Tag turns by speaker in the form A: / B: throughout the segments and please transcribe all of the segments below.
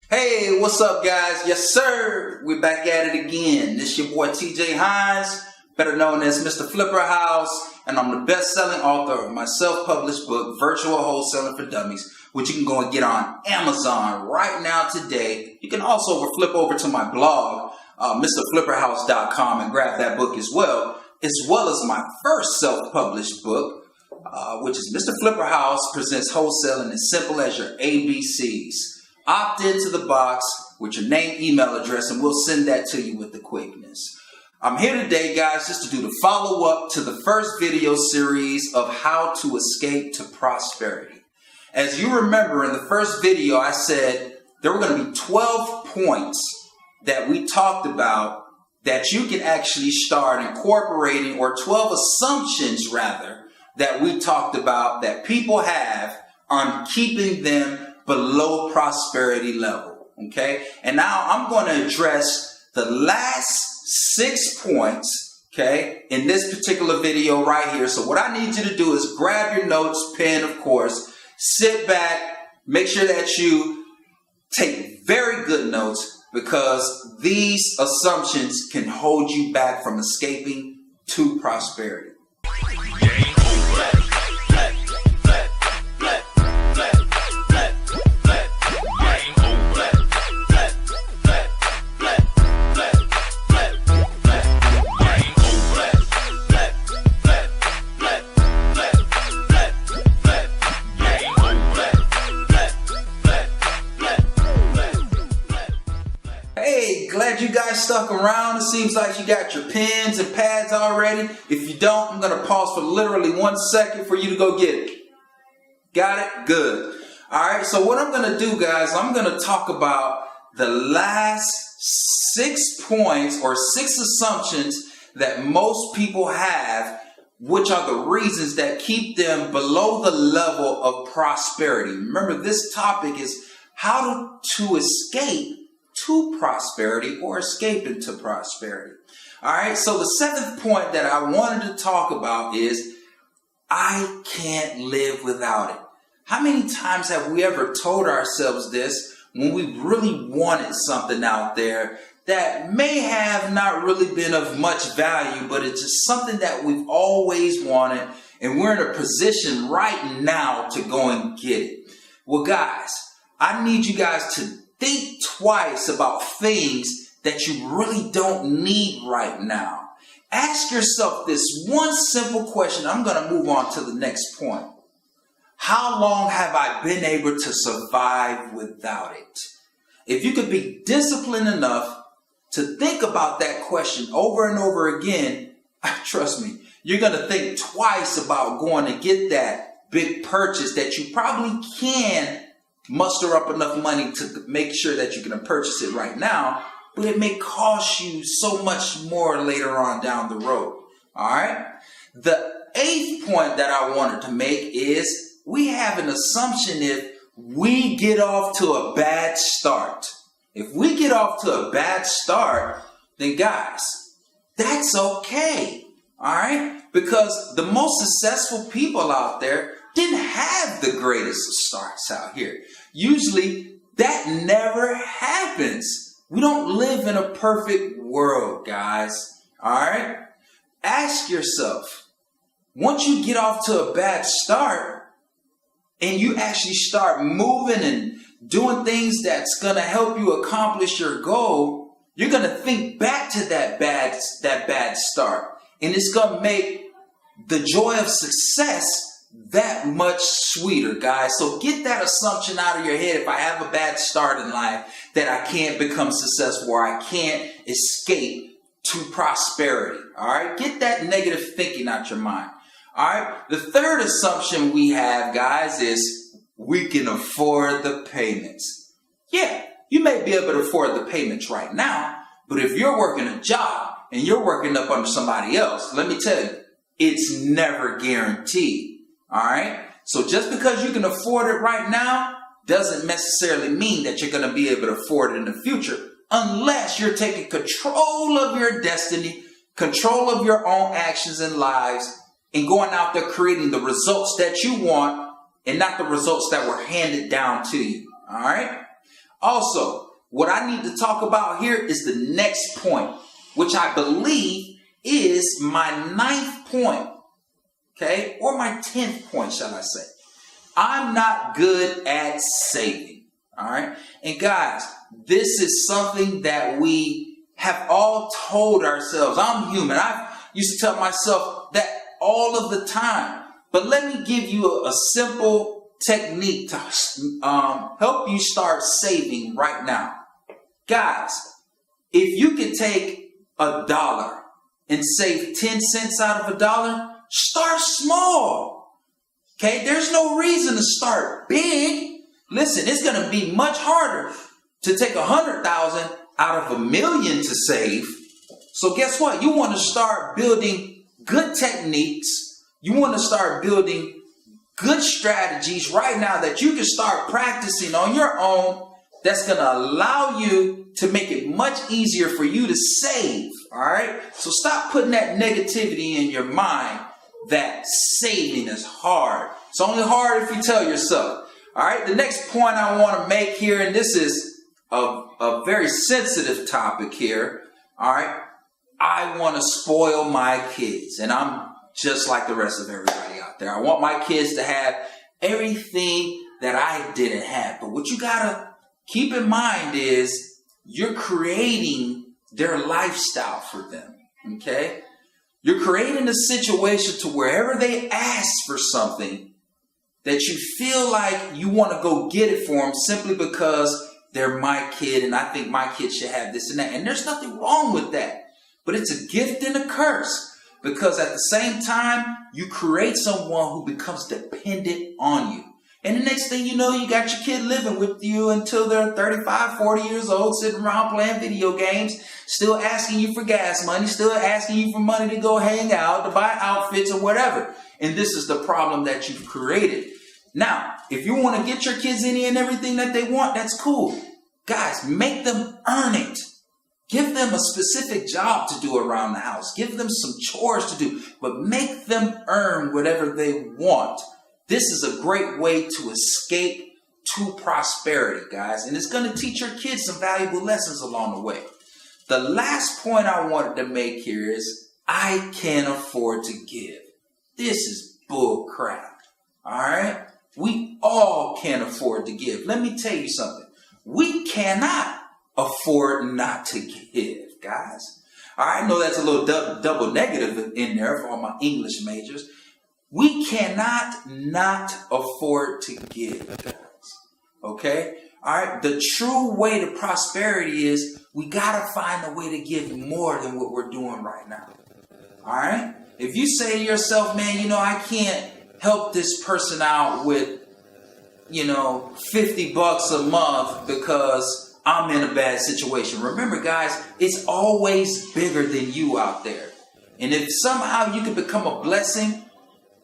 A: Hey, what's up, guys? Yes, sir. We're back at it again. This your boy TJ Hines, better known as Mrflipperhouse, and I'm the best-selling author of my self-published book, Virtual Wholesaling for Dummies, which you can go and get on Amazon right now today. You can also flip over to my blog, Mrflipperhouse.com, and grab that book as well as my first self-published book, which is Mr. Flipperhouse Presents Wholesaling as Simple as Your ABCs. Opt into the box with your name, email address, and we'll send that to you with the quickness. I'm here today, guys, just to do the follow-up to the first video series of how to escape to prosperity. As you remember, in the first video, I said there were going to be 12 points that we talked about that you can actually start incorporating, or 12 assumptions, rather, that we talked about that people have on keeping them below prosperity level, okay? And now I'm going to address the last 6 points, okay, in this particular video right here. So what I need you to do is grab your notes, pen, of course, sit back, make sure that you take very good notes, because these assumptions can hold you back from escaping to prosperity. Hey, glad you guys stuck around. It seems like you got your pens and pads already. If you don't, I'm going to pause for literally 1 second for you to go get it. Got it? Good. All right, so what I'm going to do, guys, I'm going to talk about the last 6 points or 6 assumptions that most people have, which are the reasons that keep them below the level of prosperity. Remember, this topic is how to escape to prosperity or escape into prosperity. All right, so the 7th point that I wanted to talk about is I can't live without it. How many times have we ever told ourselves this when we really wanted something out there that may have not really been of much value, but it's just something that we've always wanted, and we're in a position right now to go and get it? Well, guys, I need you guys to think twice about things that you really don't need right now. Ask yourself this one simple question. I'm going to move on to the next point. How long have I been able to survive without it? If you could be disciplined enough to think about that question over and over again, trust me, you're going to think twice about going to get that big purchase that you probably can muster up enough money to make sure that you can purchase it right now, but it may cost you so much more later on down the road. All right. The 8th point that I wanted to make is we have an assumption if we get off to a bad start. If we get off to a bad start, then guys, that's okay. All right. Because the most successful people out there didn't have the greatest of starts out here. Usually that never happens. We don't live in a perfect world, guys. All right? Ask yourself, once you get off to a bad start and you actually start moving and doing things that's going to help you accomplish your goal, you're going to think back to that bad start. And it's going to make the joy of success that much sweeter, guys. So get that assumption out of your head. If I have a bad start in life, that I can't become successful, or I can't escape to prosperity. All right, get that negative thinking out your mind. All right, the 3rd assumption we have, guys, is we can afford the payments. Yeah, you may be able to afford the payments right now, but if you're working a job and you're working up under somebody else, let me tell you, it's never guaranteed. All right. So just because you can afford it right now doesn't necessarily mean that you're going to be able to afford it in the future, unless you're taking control of your destiny, control of your own actions and lives, and going out there creating the results that you want and not the results that were handed down to you. All right. Also, what I need to talk about here is the next point, which I believe is my 9th point, okay? Or my 10th point, shall I say. I'm not good at saving, all right? And guys, this is something that we have all told ourselves. I'm human. I used to tell myself that all of the time. But let me give you a simple technique to help you start saving right now. Guys, if you could take $1 and save 10 cents out of $1, start small. Okay, there's no reason to start big. Listen, it's going to be much harder to take 100,000 out of $1 million to save. So guess what? You want to start building good techniques. You want to start building good strategies right now that you can start practicing on your own. That's going to allow you to make it much easier for you to save. All right. So stop putting that negativity in your mind that saving is hard. It's only hard if you tell yourself. All right. The next point I want to make here, and this is a very sensitive topic here. All right. I want to spoil my kids, and I'm just like the rest of everybody out there. I want my kids to have everything that I didn't have. But what you got to keep in mind is you're creating their lifestyle for them, okay? You're creating a situation to wherever they ask for something that you feel like you want to go get it for them simply because they're my kid and I think my kid should have this and that. And there's nothing wrong with that. But it's a gift and a curse because at the same time, you create someone who becomes dependent on you. And the next thing you know, you got your kid living with you until they're 35, 40 years old, sitting around playing video games, still asking you for gas money, still asking you for money to go hang out, to buy outfits or whatever. And this is the problem that you've created. Now, if you want to get your kids any and everything that they want, that's cool. Guys, make them earn it. Give them a specific job to do around the house. Give them some chores to do, but make them earn whatever they want. This is a great way to escape to prosperity, guys. And it's going to teach your kids some valuable lessons along the way. The last point I wanted to make here is I can't afford to give. This is bull crap. All right. We all can't afford to give. Let me tell you something. We cannot afford not to give, guys. I know that's a little double negative in there for all my English majors. We cannot not afford to give, guys. Okay? All right? The true way to prosperity is we got to find a way to give more than what we're doing right now. All right? If you say to yourself, man, I can't help this person out with, $50 a month because I'm in a bad situation. Remember, guys, it's always bigger than you out there. And if somehow you can become a blessing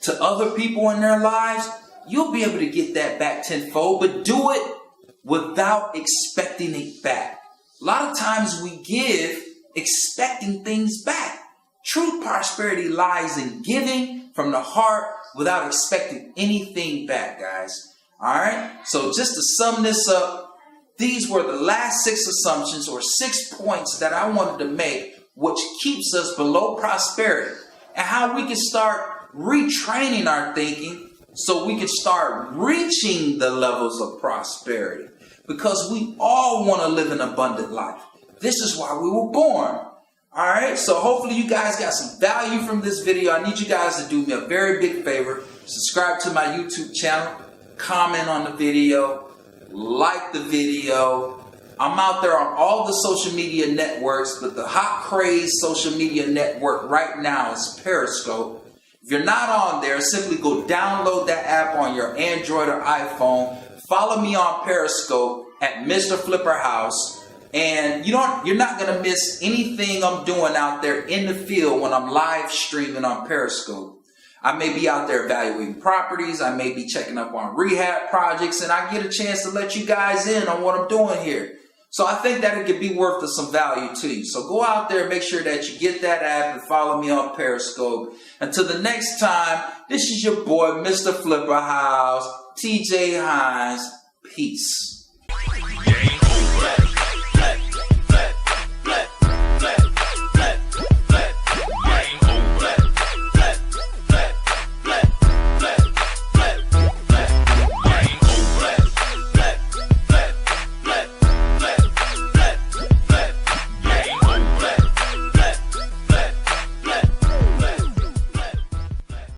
A: to other people in their lives, you'll be able to get that back tenfold, but do it without expecting it back. A lot of times we give expecting things back. True prosperity lies in giving from the heart without expecting anything back, guys. All right. So just to sum this up, these were the last 6 assumptions or 6 points that I wanted to make, which keeps us below prosperity and how we can start retraining our thinking so we can start reaching the levels of prosperity because we all want to live an abundant life. This is why we were born. All right. So hopefully you guys got some value from this video. I need you guys to do me a very big favor. Subscribe to my YouTube channel. Comment on the video, like the video. I'm out there on all the social media networks, but the hot craze social media network right now is Periscope. If you're not on there, simply go download that app on your Android or iPhone. Follow me on Periscope at Mrflipperhouse, and you're not going to miss anything I'm doing out there in the field when I'm live streaming on Periscope. I may be out there evaluating properties. I may be checking up on rehab projects, and I get a chance to let you guys in on what I'm doing here. So I think that it could be worth some value to you. So go out there, make sure that you get that app and follow me on Periscope. Until the next time, this is your boy, Mr. Flipperhouse, TJ Hines. Peace.